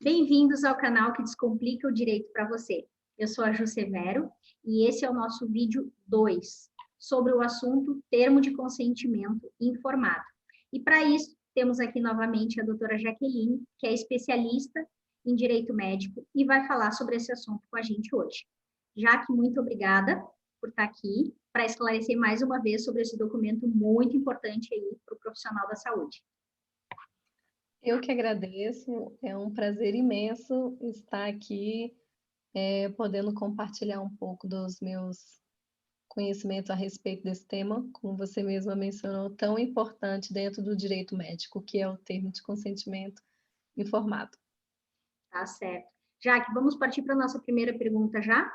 Bem-vindos ao canal que Descomplica o Direito para você. Eu sou a Ju Severo e esse é o nosso vídeo 2 sobre o assunto termo de consentimento informado. E para isso, temos aqui novamente a doutora Jaqueline, que é especialista em direito médico e vai falar sobre esse assunto com a gente hoje. Jaque, muito obrigada por estar aqui para esclarecer mais uma vez sobre esse documento muito importante aí para o profissional da saúde. Eu que agradeço, é um prazer imenso estar aqui, podendo compartilhar um pouco dos meus conhecimentos a respeito desse tema, como você mesma mencionou, tão importante dentro do direito médico, que é o termo de consentimento informado. Tá certo. Jaque, vamos partir para a nossa primeira pergunta já?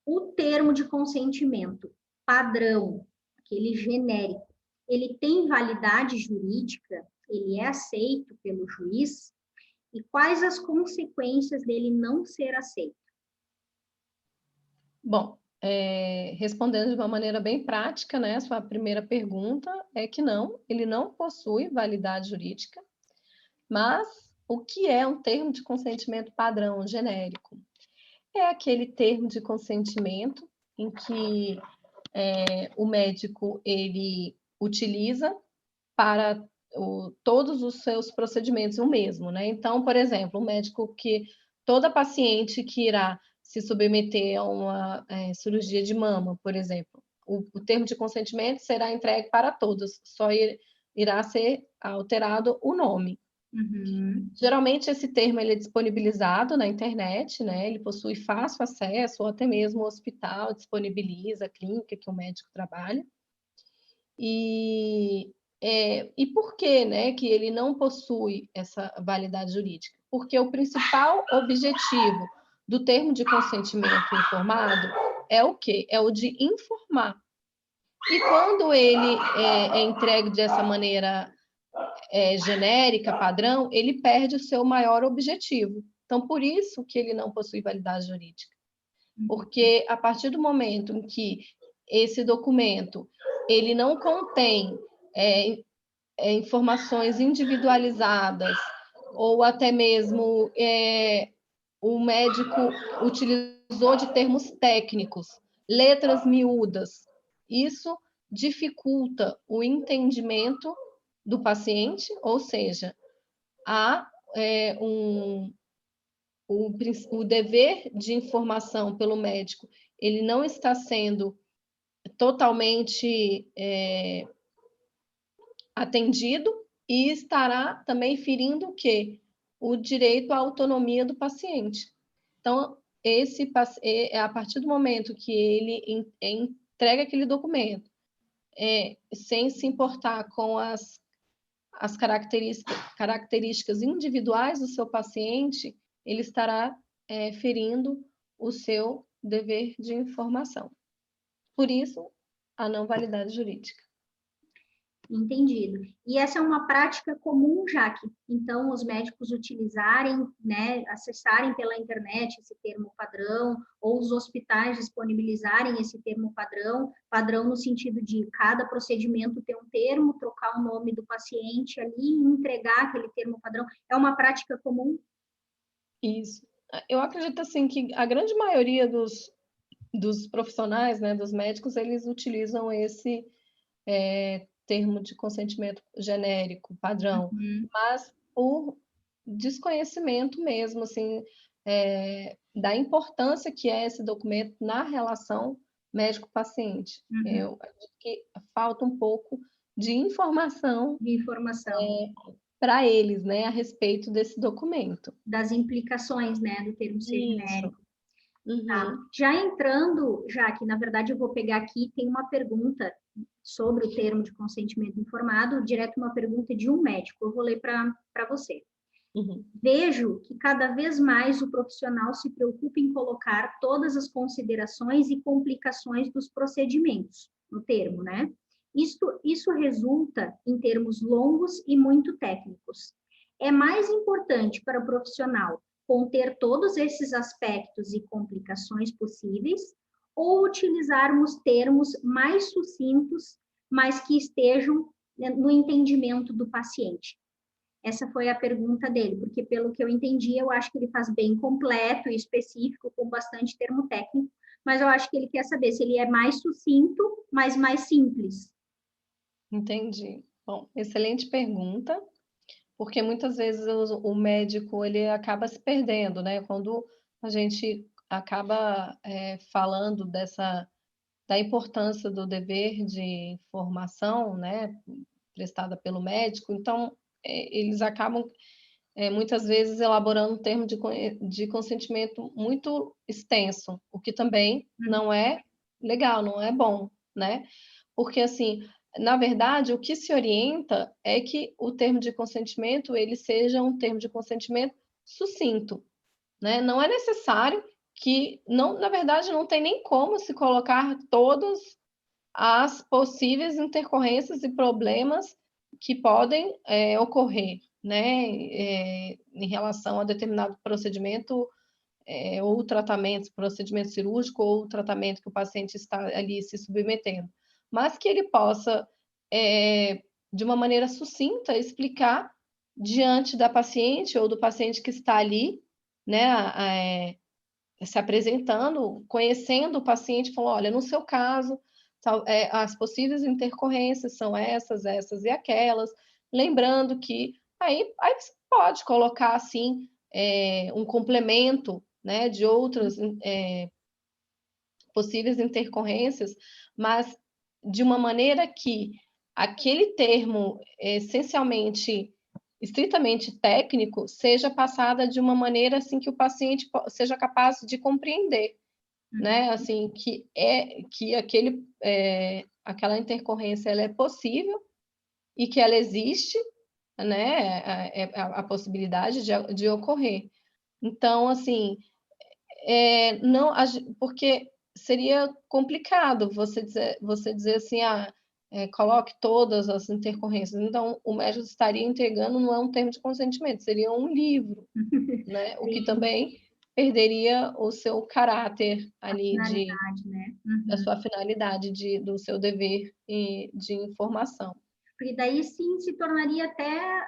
O termo de consentimento padrão, aquele genérico, ele tem validade jurídica? Ele é aceito pelo juiz? E quais as consequências dele não ser aceito? Bom, respondendo de uma maneira bem prática, né, sua primeira pergunta é que não, ele não possui validade jurídica, mas o que é um termo de consentimento padrão genérico? É aquele termo de consentimento em que o médico ele utiliza para todos os seus procedimentos o mesmo, né? Então, por exemplo, um médico que toda paciente que irá se submeter a uma cirurgia de mama, por exemplo, o termo de consentimento será entregue para todos, só irá ser alterado o nome. Uhum. Geralmente esse termo ele é disponibilizado na internet, né? Ele possui fácil acesso, ou até mesmo o hospital disponibiliza, a clínica que o médico trabalha. E por que, né, que ele não possui essa validade jurídica? Porque o principal objetivo do termo de consentimento informado é o quê? É o de informar. E quando ele é entregue dessa maneira genérica, padrão, ele perde o seu maior objetivo. Então, por isso que ele não possui validade jurídica. Porque a partir do momento em que esse documento ele não contém informações individualizadas ou até mesmo o médico utilizou de termos técnicos, letras miúdas, isso dificulta o entendimento do paciente, ou seja, há o dever de informação pelo médico, ele não está sendo totalmente atendido e estará também ferindo o quê? O direito à autonomia do paciente. Então, a partir do momento que ele entrega aquele documento, sem se importar com as características individuais do seu paciente, ele estará ferindo o seu dever de informação. Por isso, a não validade jurídica. Entendido. E essa é uma prática comum, Jaque. Então, os médicos utilizarem, né, acessarem pela internet esse termo padrão, ou os hospitais disponibilizarem esse termo padrão, padrão no sentido de cada procedimento ter um termo, trocar o nome do paciente ali e entregar aquele termo padrão. É uma prática comum? Isso. Eu acredito, assim, que a grande maioria dos profissionais, né, dos médicos, eles utilizam esse termo de consentimento genérico, padrão, mas por desconhecimento mesmo, assim, da importância que é esse documento na relação médico-paciente. Eu acredito que falta um pouco de informação De informação. para eles, né, a respeito desse documento. Das implicações, né, do termo ser genérico. Tá. Uhum. Já entrando, Jaque, na verdade eu vou pegar aqui, tem uma pergunta sobre o termo de consentimento informado, direto uma pergunta de um médico, eu vou ler para você. Uhum. Vejo que cada vez mais o profissional se preocupa em colocar todas as considerações e complicações dos procedimentos no termo, né? Isso resulta em termos longos e muito técnicos. É mais importante para o profissional conter todos esses aspectos e complicações possíveis ou utilizarmos termos mais sucintos, mas que estejam no entendimento do paciente? Essa foi a pergunta dele, porque pelo que eu entendi, eu acho que ele faz bem completo e específico, com bastante termo técnico, mas eu acho que ele quer saber se ele é mais sucinto, mas mais simples. Entendi. Bom, excelente pergunta, porque muitas vezes o médico ele acaba se perdendo, né? Quando a gente acaba falando da importância do dever de informação, né, prestada pelo médico, então eles acabam muitas vezes elaborando um termo de consentimento muito extenso, o que também não é legal, não é bom, né? Porque, assim, na verdade, o que se orienta é que o termo de consentimento ele seja um termo de consentimento sucinto, né? Não é necessário que, não, na verdade, não tem nem como se colocar todas as possíveis intercorrências e problemas que podem ocorrer, né, em relação a determinado procedimento ou tratamento, procedimento cirúrgico ou tratamento que o paciente está ali se submetendo, mas que ele possa, de uma maneira sucinta, explicar diante da paciente ou do paciente que está ali, né, se apresentando, conhecendo o paciente, falou, olha, no seu caso, as possíveis intercorrências são essas, essas e aquelas, lembrando que aí você pode colocar, assim, um complemento, né, de outras possíveis intercorrências, mas de uma maneira que aquele termo essencialmente estritamente técnico seja passada de uma maneira assim que o paciente seja capaz de compreender, né? Assim que aquela intercorrência ela é possível e que ela existe, né? A possibilidade de ocorrer. Então, assim, não, porque seria complicado você dizer assim, coloque todas as intercorrências. Então, o médico estaria entregando não é um termo de consentimento, seria um livro, né? O que também perderia o seu caráter ali Finalidade, né? da sua finalidade do seu dever de informação. Porque daí sim se tornaria até,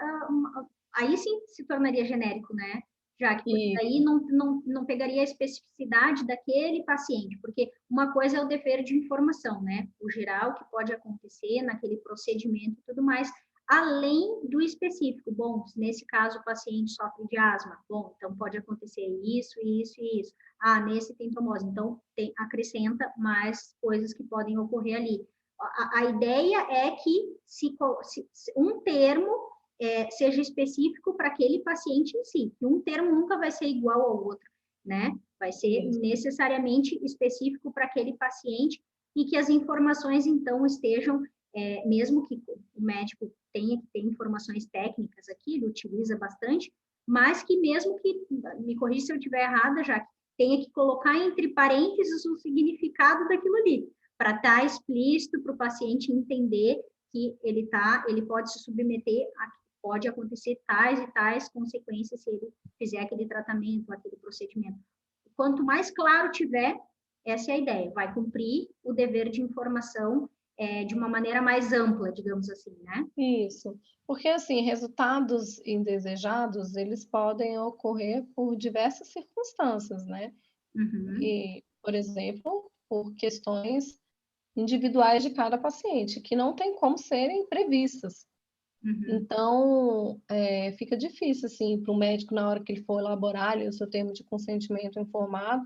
aí sim se tornaria genérico, né? Já que porque daí não pegaria a especificidade daquele paciente, porque uma coisa é o dever de informação, né? O geral que pode acontecer naquele procedimento e tudo mais, além do específico. Bom, nesse caso o paciente sofre de asma, bom, então pode acontecer isso, isso e isso. Ah, nesse tem trombose, então acrescenta mais coisas que podem ocorrer ali. A ideia é que se um termo seja específico para aquele paciente em si, que um termo nunca vai ser igual ao outro, né? Vai ser necessariamente específico para aquele paciente e que as informações, então, estejam, mesmo que o médico tenha que ter informações técnicas aqui, ele utiliza bastante, mas que mesmo que, me corrija se eu estiver errada, já que tenha que colocar entre parênteses o significado daquilo ali, para estar explícito para o paciente entender que ele pode se submeter a pode acontecer tais e tais consequências se ele fizer aquele tratamento, aquele procedimento. Quanto mais claro tiver, essa é a ideia, vai cumprir o dever de informação de uma maneira mais ampla, digamos assim, né? Isso, porque assim, resultados indesejados, eles podem ocorrer por diversas circunstâncias, né? E, por exemplo, por questões individuais de cada paciente, que não tem como serem previstas. Então, fica difícil, assim, para o médico, na hora que ele for elaborar ali, o seu termo de consentimento informado,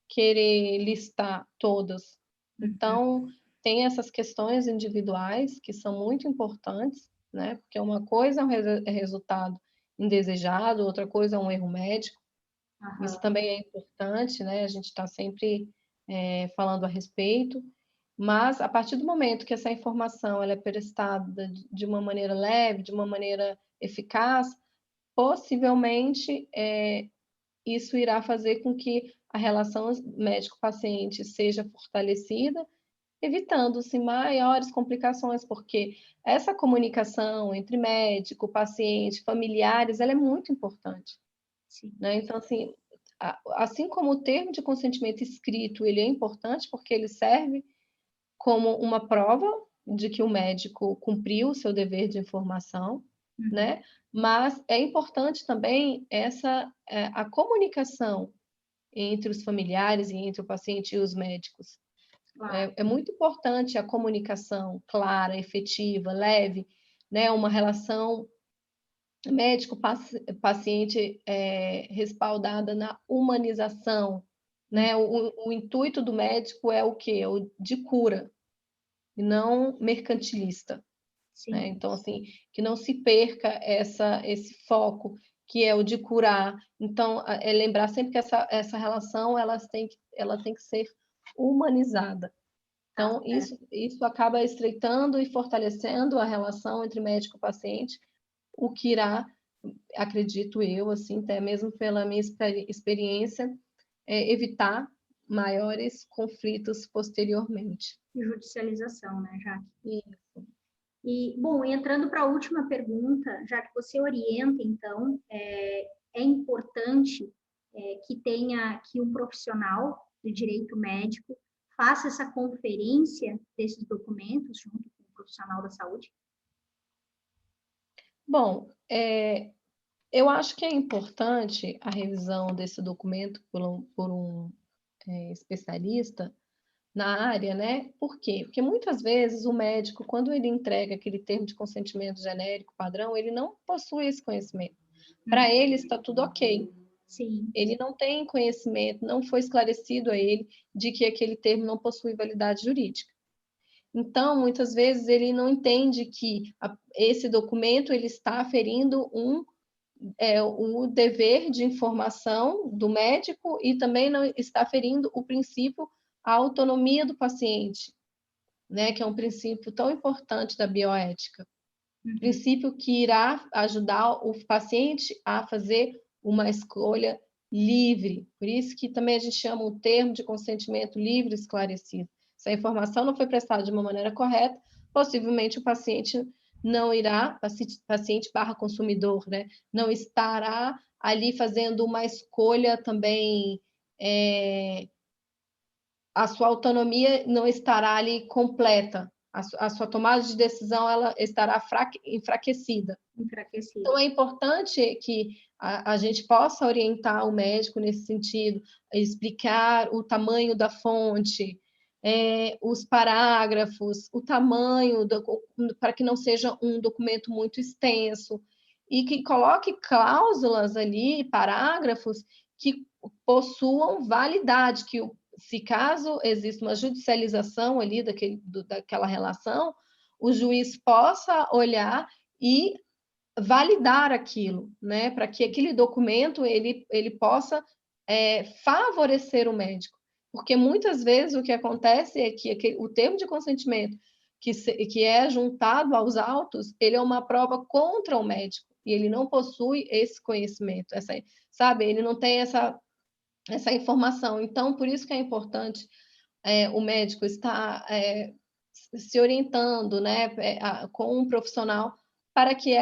querer listar todas. Então, tem essas questões individuais que são muito importantes, né? Porque uma coisa é um resultado indesejado, outra coisa é um erro médico. Isso também é importante, né? A gente está sempre falando a respeito. Mas, a partir do momento que essa informação ela é prestada de uma maneira leve, de uma maneira eficaz, possivelmente isso irá fazer com que a relação médico-paciente seja fortalecida, evitando-se maiores complicações, porque essa comunicação entre médico, paciente, familiares, ela é muito importante. Sim. Né? Então, assim como o termo de consentimento escrito ele é importante porque ele serve como uma prova de que o médico cumpriu o seu dever de informação, né? Mas é importante também a comunicação entre os familiares e entre o paciente e os médicos. Claro. É muito importante a comunicação clara, efetiva, leve, né? Uma relação médico-paciente respaldada na humanização, né? O intuito do médico é o quê? O de cura, e não mercantilista, né? Sim. Então, assim, que não se perca esse foco, que é o de curar. Então, é lembrar sempre que essa relação ela tem que ser humanizada. Tá Então, certo. isso acaba estreitando e fortalecendo a relação entre médico e paciente, o que irá, acredito eu, assim, até mesmo pela minha experiência, evitar maiores conflitos posteriormente. E judicialização, né, Jaque? Isso. E, bom, entrando para a última pergunta, já que você orienta, então, é importante que tenha que um profissional de direito médico faça essa conferência desses documentos junto com o profissional da saúde? Bom, eu acho que é importante a revisão desse documento por um especialista na área, né? Por quê? Porque muitas vezes o médico, quando ele entrega aquele termo de consentimento genérico padrão, ele não possui esse conhecimento. Para ele está tudo ok. Sim, Ele não tem conhecimento, não foi esclarecido a ele de que aquele termo não possui validade jurídica. Então, muitas vezes ele não entende que esse documento ele está ferindo o dever de informação do médico e também não está ferindo o princípio a autonomia do paciente, né, que é um princípio tão importante da bioética. Princípio que irá ajudar o paciente a fazer uma escolha livre. Por isso que também a gente chama o termo de consentimento livre e esclarecido. Se a informação não foi prestada de uma maneira correta, possivelmente o paciente não irá, paciente barra consumidor, né, não estará ali fazendo uma escolha também, a sua autonomia não estará ali completa, a sua tomada de decisão ela estará enfraquecida. enfraquecido. Então, é importante que a gente possa orientar o médico nesse sentido, explicar o tamanho da fonte, os parágrafos, o tamanho, para que não seja um documento muito extenso, e que coloque cláusulas ali, parágrafos, que possuam validade, que se caso exista uma judicialização ali daquela relação, o juiz possa olhar e validar aquilo, né? Para que aquele documento ele possa favorecer o médico. Porque muitas vezes o que acontece é que o termo de consentimento que é juntado aos autos, ele é uma prova contra o médico, e ele não possui esse conhecimento, sabe? Ele não tem essa informação. Então, por isso que é importante o médico estar se orientando, né, com um profissional para que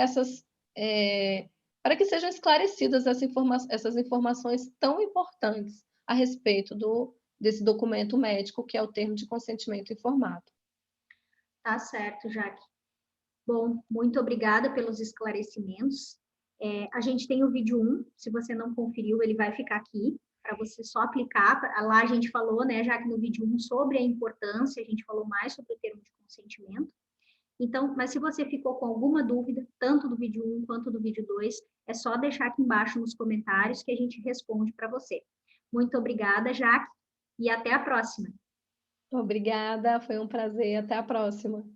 para que sejam esclarecidas essas informações tão importantes a respeito desse documento médico, que é o termo de consentimento informado. Tá certo, Jaque. Bom, muito obrigada pelos esclarecimentos. A gente tem o vídeo 1, se você não conferiu, ele vai ficar aqui, para você só aplicar. Lá a gente falou, né, já que no vídeo 1, sobre a importância, a gente falou mais sobre o termo de consentimento. Então, mas se você ficou com alguma dúvida, tanto do vídeo 1 quanto do vídeo 2, é só deixar aqui embaixo nos comentários que a gente responde para você. Muito obrigada, Jaque, e até a próxima. Obrigada, foi um prazer. Até a próxima.